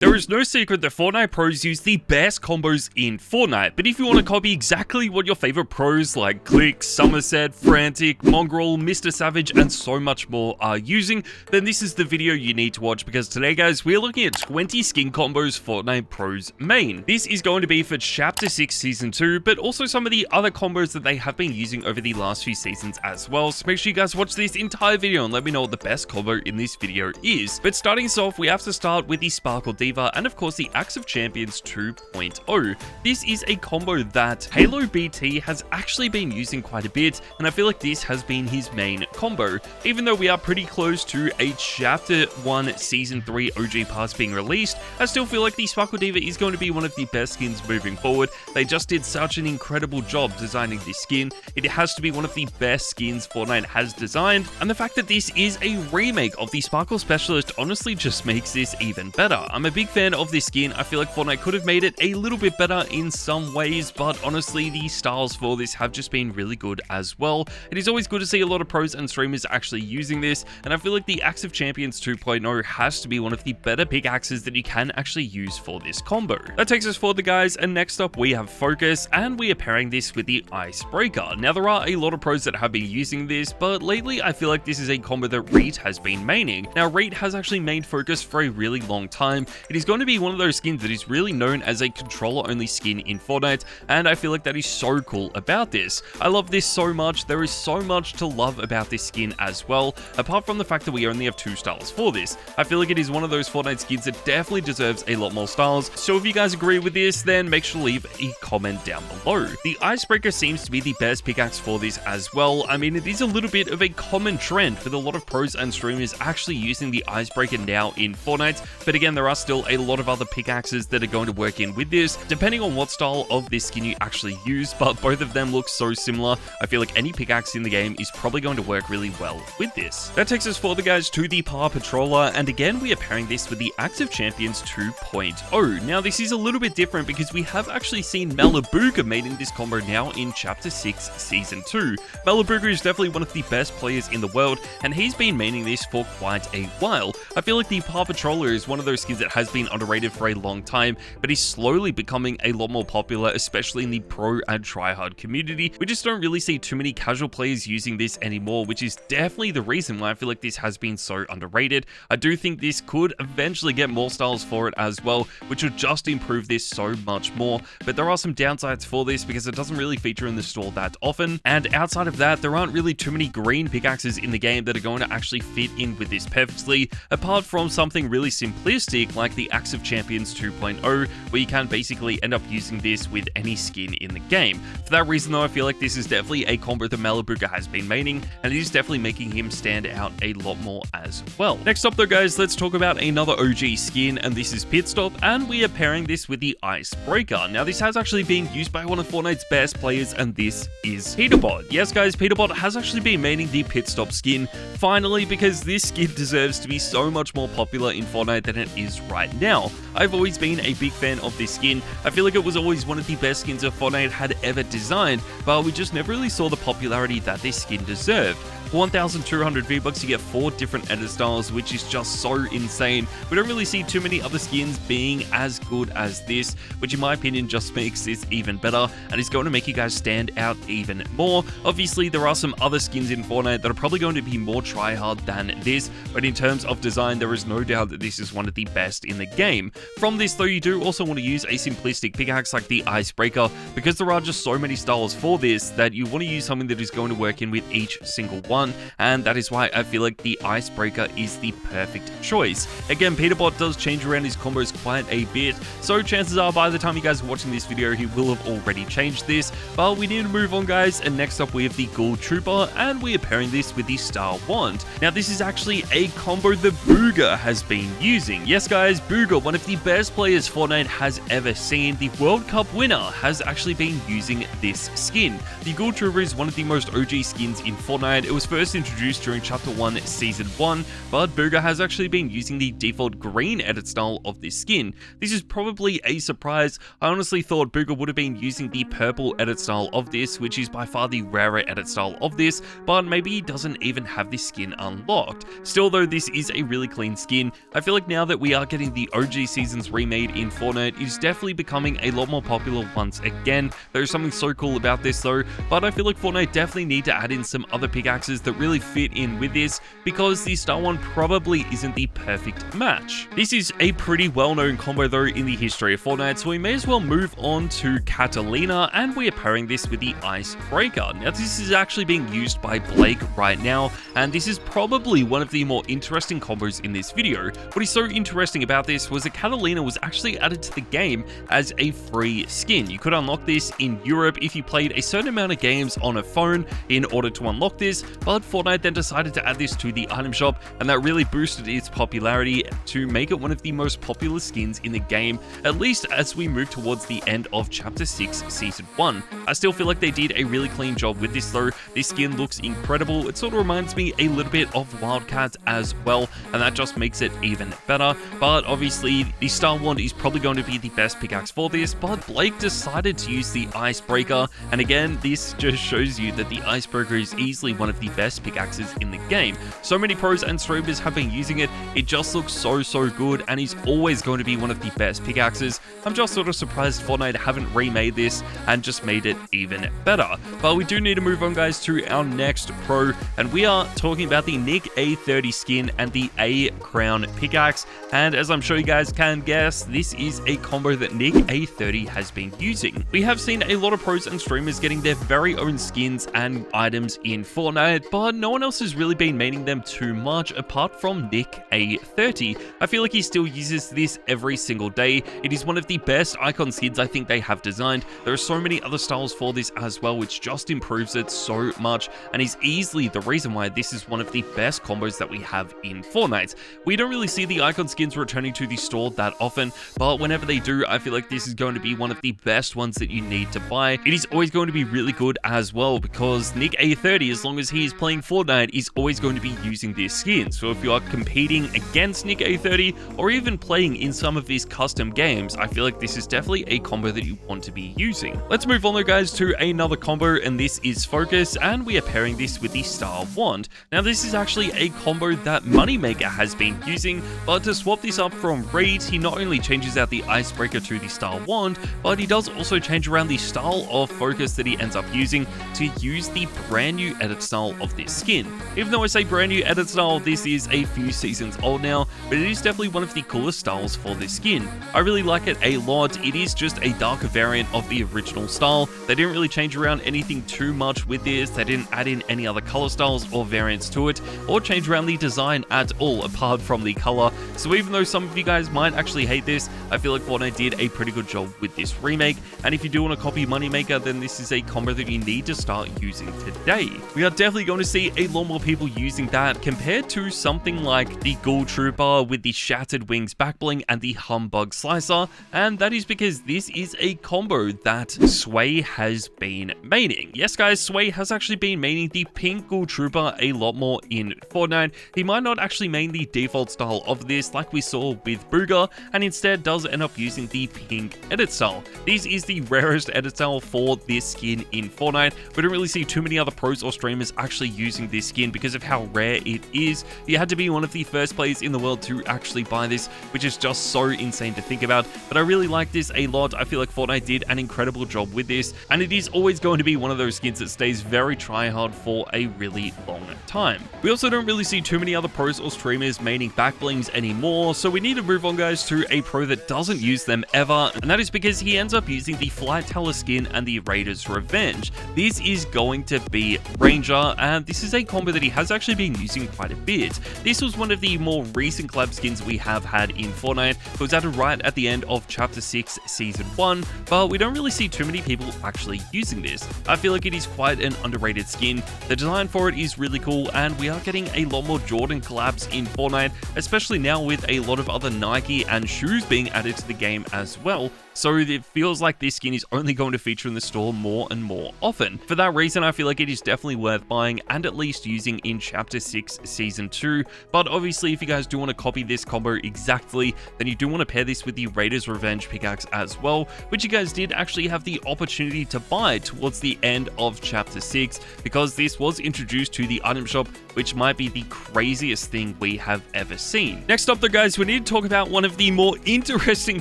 There is no secret that Fortnite pros use the best combos in Fortnite, but if you want to copy exactly what your favorite pros like Clix, Somerset, Frantic, Mongraal, Mr. Savage, and so much more are using, then this is the video you need to watch, because today guys, we're looking at 20 skin combos Fortnite pros main. This is going to be for Chapter 6 Season 2, but also some of the other combos that they have been using over the last few seasons as well, so make sure you guys watch this entire video and let me know what the best combo in this video is. But starting us off, we have to start with the Sparkle Diva, and of course the Axe of Champions 2.0. This is a combo that Halo BT has actually been using quite a bit, and I feel like this has been his main combo. Even though we are pretty close to a Chapter 1 Season 3 OG pass being released, I still feel like the Sparkle Diva is going to be one of the best skins moving forward. They just did such an incredible job designing this skin. It has to be one of the best skins Fortnite has designed, and the fact that this is a remake of the Sparkle Specialist honestly just makes this even better. I'm a big fan of this skin. I feel like Fortnite could have made it a little bit better in some ways, but honestly the styles for this have just been really good as well. It is always good to see a lot of pros and streamers actually using this, and I feel like the Axe of Champions 2.0 has to be one of the better pickaxes that you can actually use for this combo. That takes us forward, guys, and next up we have Focus, and we are pairing this with the Icebreaker. Now there are a lot of pros that have been using this, but lately I feel like this is a combo that Reed has been maining. Now Reed has actually made Focus for a really long time. It is going to be one of those skins that is really known as a controller only skin in Fortnite, and I feel like that is so cool about this. I love this so much. There is so much to love about this skin as well, apart from the fact that we only have 2 styles for this. I feel like it is one of those Fortnite skins that definitely deserves a lot more styles, so if you guys agree with this, then make sure to leave a comment down below. The Icebreaker seems to be the best pickaxe for this as well. I mean, it is a little bit of a common trend with a lot of pros and streamers actually using the Icebreaker now in Fortnite, but again, there are still a lot of other pickaxes that are going to work in with this, depending on what style of this skin you actually use, but both of them look so similar. I feel like any pickaxe in the game is probably going to work really well with this. That takes us forward, guys, to the Power Patroller, and again, we are pairing this with the Axe of Champions 2.0. Now, this is a little bit different because we have actually seen Bugha made in this combo now in Chapter 6 Season 2. Bugha is definitely one of the best players in the world, and he's been maining this for quite a while. I feel like the Power Patroller is one of those skins that has been underrated for a long time, but he's slowly becoming a lot more popular, especially in the pro and tryhard community. We just don't really see too many casual players using this anymore, which is definitely the reason why I feel like this has been so underrated. I do think this could eventually get more styles for it as well, which would just improve this so much more, but there are some downsides for this because it doesn't really feature in the store that often, and outside of that, there aren't really too many green pickaxes in the game that are going to actually fit in with this perfectly, apart from something really simplistic like the Axe of Champions 2.0, where you can basically end up using this with any skin in the game. For that reason though, I feel like this is definitely a combo that Bugha has been maining, and it is definitely making him stand out a lot more as well. Next up though, guys, let's talk about another OG skin, and this is Pitstop, and we are pairing this with the Icebreaker. Now this has actually been used by one of Fortnite's best players, and this is Peterbot. Yes guys, Peterbot has actually been maining the Pitstop skin, finally, because this skin deserves to be so much more popular in Fortnite than it is right now. I've always been a big fan of this skin. I feel like it was always one of the best skins that Fortnite had ever designed, but we just never really saw the popularity that this skin deserved. For 1,200 V-Bucks, you get 4 different edit styles, which is just so insane. We don't really see too many other skins being as good as this, which in my opinion just makes this even better, and is going to make you guys stand out even more. Obviously, there are some other skins in Fortnite that are probably going to be more tryhard than this, but in terms of design, there is no doubt that this is one of the best in the game. From this, though, you do also want to use a simplistic pickaxe like the Icebreaker, because there are just so many styles for this that you want to use something that is going to work in with each single one, and that is why I feel like the Icebreaker is the perfect choice. Again, Peterbot does change around his combos quite a bit, so chances are by the time you guys are watching this video, he will have already changed this, but we need to move on, guys, and next up we have the Ghoul Trooper, and we are pairing this with the Star Wand. Now this is actually a combo that Bugha has been using. Yes guys, Bugha, one of the best players Fortnite has ever seen, the World Cup winner, has actually been using this skin. The Ghoul Trooper is one of the most OG skins in Fortnite. It was first introduced during Chapter 1 Season 1, but Bugha has actually been using the default green edit style of this skin. This is probably a surprise. I honestly thought Bugha would have been using the purple edit style of this, which is by far the rarer edit style of this, but maybe he doesn't even have this skin unlocked. Still though, this is a really clean skin. I feel like now that we are getting the OG seasons remade in Fortnite, it is definitely becoming a lot more popular once again. There's something so cool about this though, but I feel like Fortnite definitely need to add in some other pickaxes that really fit in with this, because the Star one probably isn't the perfect match. This is a pretty well-known combo though in the history of Fortnite, so we may as well move on to Katalina, and we are pairing this with the Icebreaker. Now this is actually being used by Blake right now, and this is probably one of the more interesting combos in this video. What is so interesting about this was that Katalina was actually added to the game as a free skin. You could unlock this in Europe if you played a certain amount of games on a phone in order to unlock this, but Fortnite then decided to add this to the item shop, and that really boosted its popularity to make it one of the most popular skins in the game, at least as we move towards the end of Chapter 6 Season 1. I still feel like they did a really clean job with this though. This skin looks incredible. It sort of reminds me a little bit of Wildcat as well, and that just makes it even better. But obviously the Star Wand is probably going to be the best pickaxe for this, but Blake decided to use the Icebreaker, and again this just shows you that the Icebreaker is easily one of the best pickaxes in the game. So many pros and streamers have been using it. It just looks so good, and is always going to be one of the best pickaxes. I'm just sort of surprised Fortnite haven't remade this and just made it even better. But we do need to move on, guys, to our next pro, and we are talking about the Nick A30 skin and the A Crown pickaxe. And as I'm sure you guys can guess, this is a combo that Nick A30 has been using. We have seen a lot of pros and streamers getting their very own skins and items in Fortnite, but no one else has really been maining them too much apart from Nick A30. I feel like he still uses this every single day. It is one of the best icon skins I think they have designed. There are so many other styles for this as well, which just improves it so much, and is easily the reason why this is one of the best combos that we have in Fortnite. We don't really see the icon skins returning to the store that often, but whenever they do, I feel like this is going to be one of the best ones that you need to buy. It is always going to be really good as well, because Nick A30, as long as he is playing Fortnite, is always going to be using this skin. So if you are competing against Nick A30, or even playing in some of these custom games, I feel like this is definitely a combo that you want to be using. Let's move on though, guys, to another combo, and this is Focus, and we are pairing this with the Star Wand. Now this is actually a combo that Moneymaker has been using, but to swap this up from Reed, he not only changes out the Icebreaker to the Star Wand, but he does also change around the style of Focus that he ends up using to use the brand new edit style of this skin. Even though I say brand new edit style, this is a few seasons old now, but it is definitely one of the coolest styles for this skin. I really like it a lot. It is just a darker variant of the original style. They didn't really change around anything too much with this. They didn't add in any other color styles or variants to it, or change around the design at all apart from the color. So even though some of you guys might actually hate this, I feel like Fortnite did a pretty good job with this remake, and if you do want to copy Moneymaker, then this is a combo that you need to start using today. We are definitely going to see a lot more people using that compared to something like the Ghoul Trooper with the Shattered Wings backbling and the Humbug Slicer, and that is because this is a combo that Sway has been maining. Yes guys, Sway has actually been maining the pink Ghoul Trooper a lot more in Fortnite. He might not actually main the default style of this like we saw with Bugha, and instead does end up using the pink edit style. This is the rarest edit style for this skin in Fortnite. We don't really see too many other pros or streamers actually using this skin because of how rare it is. You had to be one of the first players in the world to actually buy this, which is just so insane to think about, but I really like this a lot. I feel like Fortnite did an incredible job with this, and it is always going to be one of those skins that stays very tryhard for a really long time. We also don't really see too many other pros or streamers maining backblings anymore, so we need to move on, guys, to a pro that doesn't use them ever, and that is because he ends up using the Flight Teller skin and the Raider's Revenge. This is going to be Ranger, and this is a combo that he has actually been using quite a bit. This was one of the more recent collab skins we have had in Fortnite. It was added right at the end of Chapter 6 Season 1, but we don't really see too many people actually using this. I feel like it is quite an underrated skin. The design for it is really cool, and we are getting a lot more Jordan collabs in Fortnite, especially now with a lot of other Nike and shoes being added to the game as well. So it feels like this skin is only going to feature in the store more and more often. For that reason, I feel like it is definitely worth buying and at least using in Chapter 6 Season 2. But obviously, if you guys do want to copy this combo exactly, then you do want to pair this with the Raider's Revenge pickaxe as well, which you guys did actually have the opportunity to buy towards the end of Chapter 6, because this was introduced to the item shop, which might be the craziest thing we have ever seen. Next up though, guys, we need to talk about one of the more interesting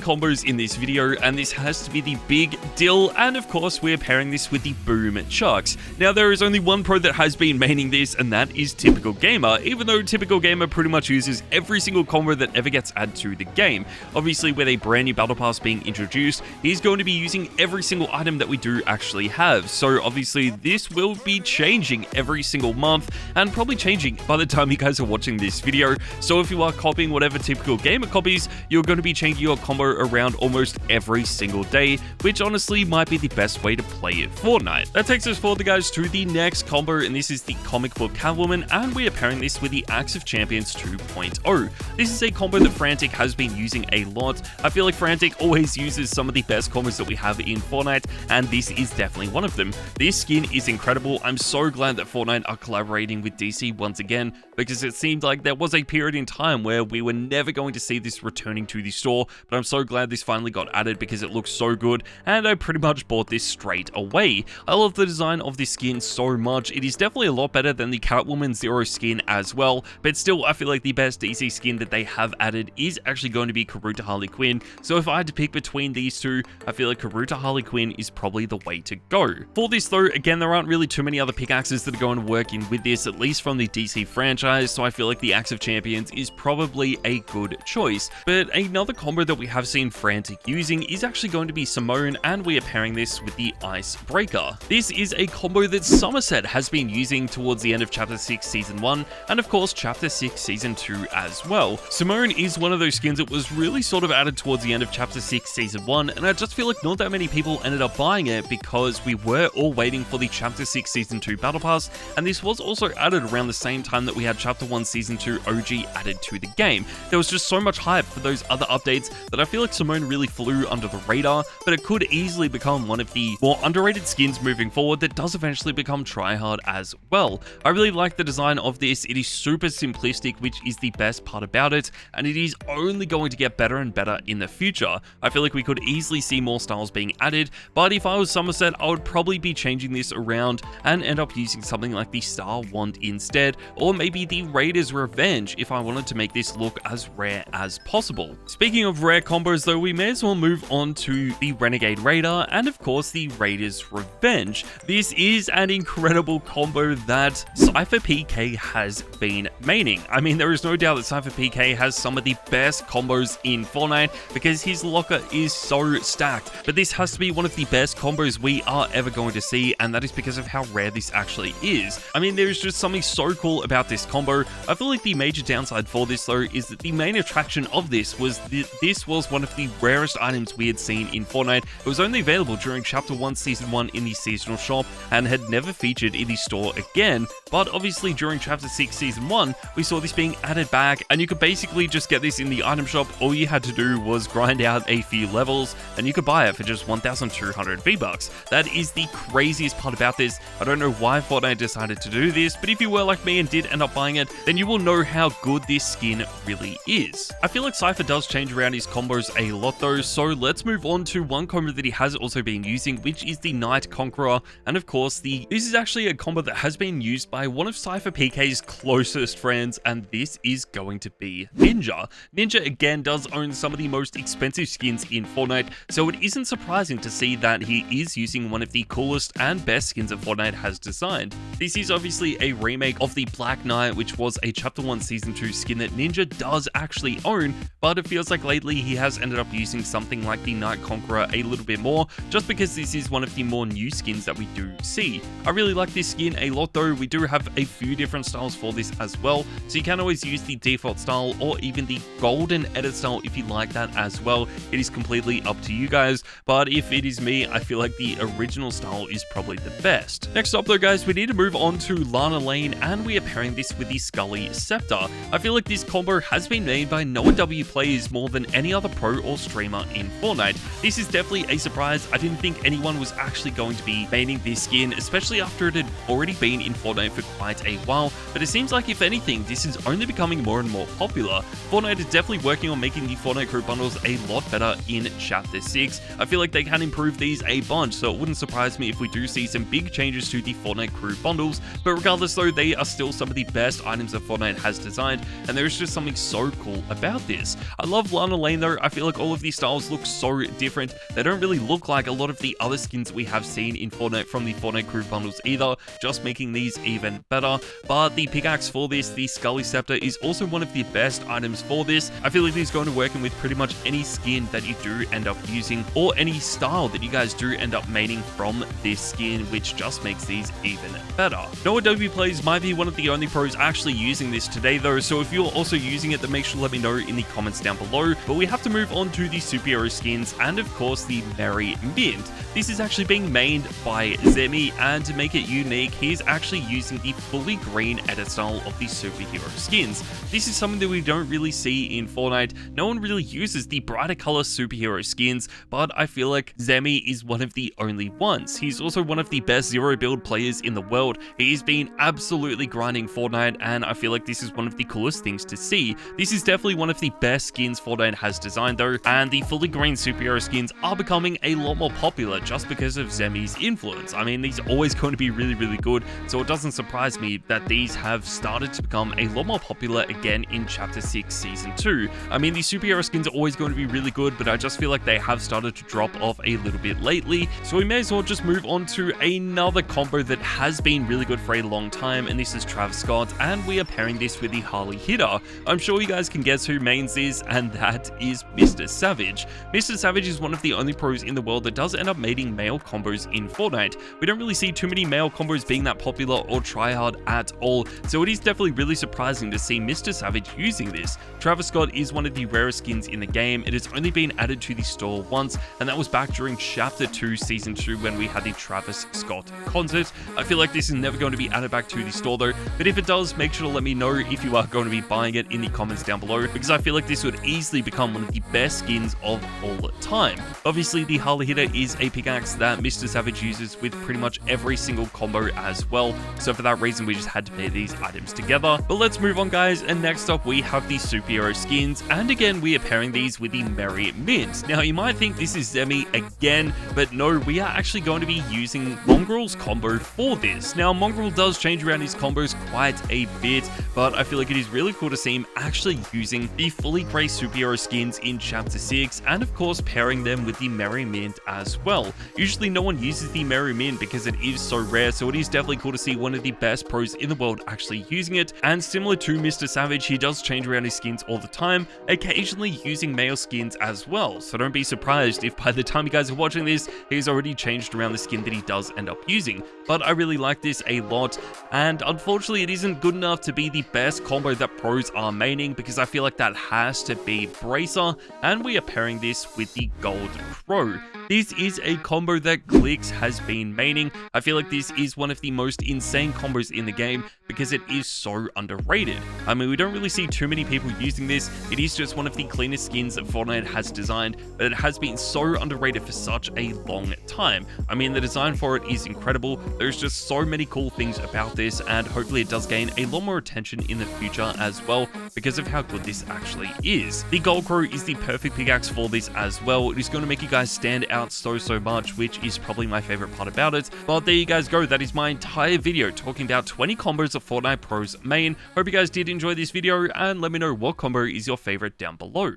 combos in this video, and this has to be the Big Dill, and of course we're pairing this with the Boom Chucks. Now there is only one pro that has been maining this, and that is Typical Gamer, even though Typical Gamer pretty much uses every single combo that ever gets added to the game. Obviously with a brand new battle pass being introduced, he's going to be using every single item that we do actually have, so obviously this will be changing every single month, and probably changing by the time you guys are watching this video. So if you are copying whatever Typical Gamer copies, you're going to be changing your combo around almost every single day, which honestly might be the best way to play it Fortnite. That takes us forward, guys, to the next combo, and this is the comic book Catwoman, and we are pairing this with the Axe of Champions 2.0. This is a combo that Frantic has been using a lot. I feel like Frantic always uses some of the best combos that we have in Fortnite, and this is definitely one of them. This skin is incredible. I'm so glad that Fortnite are collaborating with DC once again, because it seemed like there was a period in time where we were never going to see this returning to the store, but I'm so glad this finally got added because it looks so good, and I pretty much bought this straight away. I love the design of this skin so much. It is definitely a lot better than the Catwoman Zero skin as well, but still I feel like the best DC skin that they have added is actually going to be Karuta Harley Quinn, so if I had to pick between these two, I feel like Karuta Harley Quinn is probably the way to go. For this though, again, there aren't really too many other pickaxes that are going to work in with this, at least from the DC franchise, so I feel like the Axe of Champions is probably a good choice. But another combo that we have seen Frantic using is actually going to be Simone, and we are pairing this with the Icebreaker. This is a combo that Somerset has been using towards the end of Chapter 6 Season 1, and of course Chapter 6 Season 2 as well. Simone is one of those skins that was really sort of added towards the end of Chapter 6 Season 1, and I just feel like not that many people ended up buying it because we were all waiting for the Chapter 6 Season 2 Battle Pass, and this was also added around the same time that we had Chapter 1 Season 2 OG added to the game. There was just so much hype for those other updates that I feel like Simone really flew under the radar, but it could easily become one of the more underrated skins moving forward that does eventually become tryhard as well. I really like the design of this. It is super simplistic, which is the best part about it, and it is only going to get better and better in the future. I feel like we could easily see more styles being added, but if I was Somerset, I would probably be changing this around and end up using something like the Star Wand instead, or maybe the Raider's Revenge if I wanted to make this look as rare as possible. Speaking of rare combos though, we may as well move on to the Renegade Raider and of course the Raider's Revenge. This is an incredible combo that Cypher PK has been maining. I mean, there is no doubt that Cypher PK has some of the best combos in Fortnite because his locker is so stacked, but this has to be one of the best combos we are ever going to see, and that is because of how rare this actually is. I mean, there's just something so cool about this combo. I feel like the major downside for this though is that the main attraction of this was this was one of the rarest items we had seen in Fortnite. It was only available during Chapter 1 Season 1 in the seasonal shop and had never featured in the store again, but obviously during Chapter 6 Season 1 we saw this being added back, and you could basically just get this in the item shop. All you had to do was grind out a few levels and you could buy it for just 1,200 V-Bucks. That is the craziest part about this. I don't know why Fortnite decided to do this, but if you were like me and did end up buying it, then you will know how good this skin really is. I feel like Cypher does change around his combos a lot though, so let's move on to one combo that he has also been using, which is the Night Conqueror, and of course this is actually a combo that has been used by one of Cypher PK's closest friends, and this is going to be Ninja. Ninja again does own some of the most expensive skins in Fortnite, so it isn't surprising to see that he is using one of the coolest and best skins that Fortnite has designed. This is obviously a remake of the Black Knight, which was a Chapter 1 Season 2 skin that Ninja does actually own, but it feels like lately he has ended up using something like the Night Conqueror a little bit more, just because this is one of the more new skins that we do see. I really like this skin a lot though. We do have a few different styles for this as well, so you can always use the default style or even the golden edit style if you like that as well. It is completely up to you guys, but if it is me, I feel like the original style is probably the best. Next up though, guys, we need to move on to Lana Lane, and we are pairing this with the Scully Scepter. I feel like this combo has been made by Noah W players more than any other pro or streamer in Fortnite. This is definitely a surprise. I didn't think anyone was actually going to be maining this skin, especially after it had already been in Fortnite for quite a while, but it seems like if anything, this is only becoming more and more popular. Fortnite is definitely working on making the Fortnite crew bundles a lot better in Chapter 6. I feel like they can improve these a bunch, so it wouldn't surprise me if we do see some big changes to the Fortnite crew bundles, but regardless though, they are still some of the best items that Fortnite has designed, and there is just something so cool about about this. I love Lana Lane though. I feel like all of these styles look so different. They don't really look like a lot of the other skins we have seen in Fortnite from the Fortnite crew bundles either, just making these even better. But the pickaxe for this, the Scully Scepter, is also one of the best items for this. I feel like this is going to work in with pretty much any skin that you do end up using, or any style that you guys do end up maining from this skin, which just makes these even better. No Adobe Plays might be one of the only pros actually using this today though, so if you're also using it, then make sure to let me know in the comments down below. But we have to move on to the superhero skins, and of course the Merry Mint. This is actually being mained by Zemi, and to make it unique, he's actually using the fully green edit style of the superhero skins. This is something that we don't really see in Fortnite. No one really uses the brighter color superhero skins, but I feel like Zemi is one of the only ones. He's also one of the best zero build players in the world. He's been absolutely grinding Fortnite, and I feel like this is one of the coolest things to see. This is definitely one of the best skins Fortnite has designed though, and the fully green superhero skins are becoming a lot more popular just because of Zemi's influence. I mean, these are always going to be really good, so it doesn't surprise me that these have started to become a lot more popular again in Chapter 6 Season 2. I mean, the superhero skins are always going to be really good, but I just feel like they have started to drop off a little bit lately, so we may as well just move on to another combo that has been really good for a long time, and this is Travis Scott, and we are pairing this with the Harley Hitter. I'm sure you guys can guess who mains this, and that is Mr. Savage. Mr. Savage is one of the only pros in the world that does end up mating male combos in Fortnite. We don't really see too many male combos being that popular or tryhard at all, so it is definitely really surprising to see Mr. Savage using this. Travis Scott is one of the rarest skins in the game. It has only been added to the store once, and that was back during Chapter 2 Season 2 when we had the Travis Scott concert. I feel like this is never going to be added back to the store though, but if it does, make sure to let me know if you are going to be buying it in the comments down below, because I feel like this would easily become one of the best skins of all time. Obviously, the Harley Hitter is a pickaxe that Mr. Savage uses with pretty much every single combo as well, so for that reason we just had to pair these items together. But let's move on guys, and next up we have the superhero skins, and again we are pairing these with the Merry Mint. Now you might think this is Zemi again, but no, we are actually going to be using Mongraal's combo for this. Now Mongraal does change around his combos quite a bit, but I feel like it is really cool to see him actually using the fully grey superhero skins in Chapter 6, and of course pairing them with the Merry Mint as well. Usually no one uses the Merry Mint because it is so rare, so it is definitely cool to see one of the best pros in the world actually using it. And similar to Mr. Savage, he does change around his skins all the time, occasionally using male skins as well, so don't be surprised if by the time you guys are watching this, he's already changed around the skin that he does end up using. But I really like this a lot, and unfortunately it isn't good enough to be the best combo that pros are maining, because I feel like that has to be Bracer, and we are pairing this with the Gold Crow. This is a combo that Clix has been maining. I feel like this is one of the most insane combos in the game because it is so underrated. I mean, we don't really see too many people using this. It is just one of the cleanest skins that Fortnite has designed, but it has been so underrated for such a long time. I mean, the design for it is incredible. There's just so many cool things about this, and hopefully it does gain a lot more attention in the future as well because of how good this actually is. The Gold Crow is the perfect pickaxe for this as well. It is going to make you guys stand out so much, which is probably my favorite part about it. But there you guys go. That is my entire video talking about 20 combos of Fortnite pros main. Hope you guys did enjoy this video, and let me know what combo is your favorite down below.